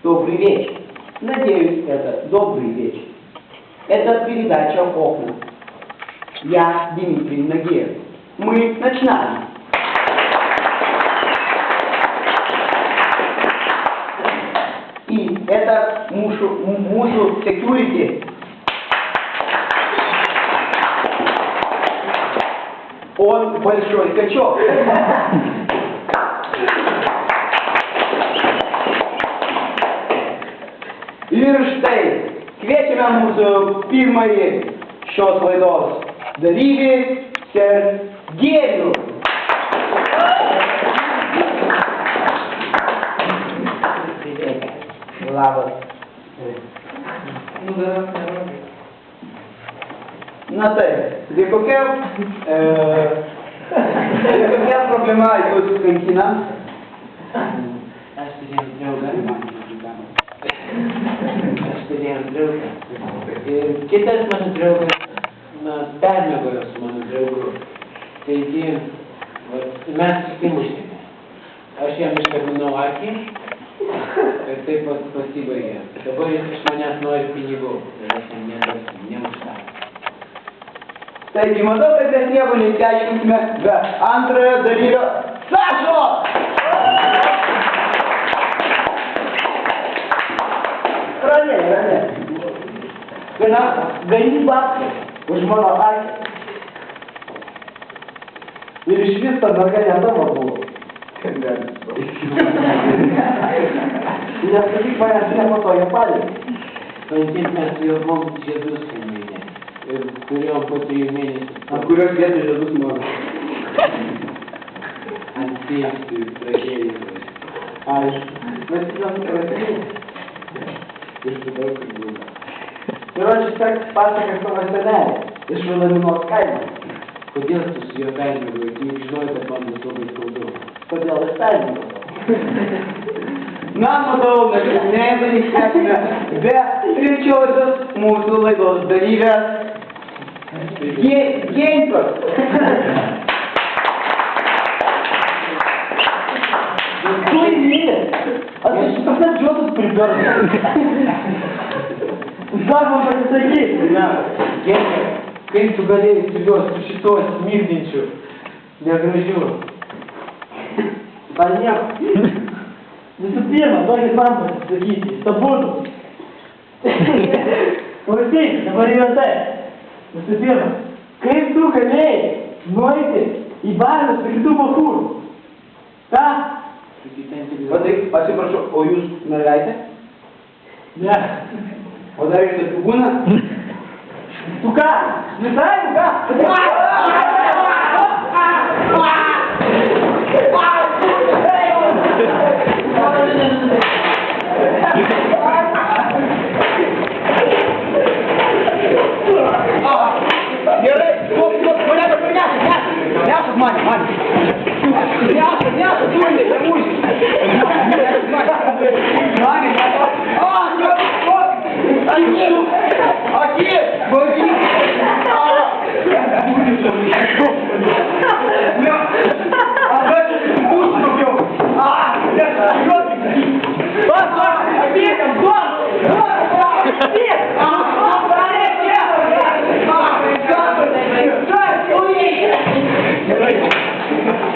Добрый вечер. Надеюсь, это добрый вечер. Это передача «Окна». Я Дмитрий Нагиев. Мы начинаем. И это Мушу Security. Он большой качок. Ir štai, kviečiame mūsų pirmąjį šios laidos dalyvį, Sergejų. Labas. Na taip, tai kokia problema jūs kankina? Aš turėjau draugą. Ir kitas mano draugas permiegojo su mano draugu. Taigi, mes susimušėme. Aš jam iškabinau akį ir taip pasibaigė. Dabar jis iš manęs nori pinigų. Ir aš jam nemuštau. Taigi, matau, kad mes nieko neišsiaiškinsime be antrojo dalyvio Sašo! Ramiai. Gana gamyba už mano akį. Ir iš vis ta merga ne tavo buvo. Nesakyk manęs nepatogią padėtį. Paimtint mes jau buvom žiedus kaimynė. Ir turėjom po 3 mėnesių. Ant kurios vietos žiedus mano? Ant tiestų ir pradėjau. Aišku. Bet jis prasėjau. Ir su daug kaip būna. Ir aš seks pasakas savo senelį, iš Vilaminos kaimo. Kodėl tu su juo permėgojai, tu juk žinojai, kad man bus labai skaudu. Kodėl aš permėgojau? Na, matau, neišsėsime be trečiosios mūsų laidos dalyvės Geintos. Tu įmynė? Aš šitas džiotus priberdu. Dar man pasisakyti, ne? Genė, kaip tu galėjai su juos su šitos smilginčiu, negražiu? Ar nieko? Visų pirma, duokit man pasisakyti, stabūtų. Klausyk, dabar yra tai. Visų pirma, kaip tu galėjai nueiti į barą su kitų mokūrų? Ką? Atsiprašau, o jūs mergaitė? Ne. O dar iš tokių būna? Tu ką? Visai, tu ką?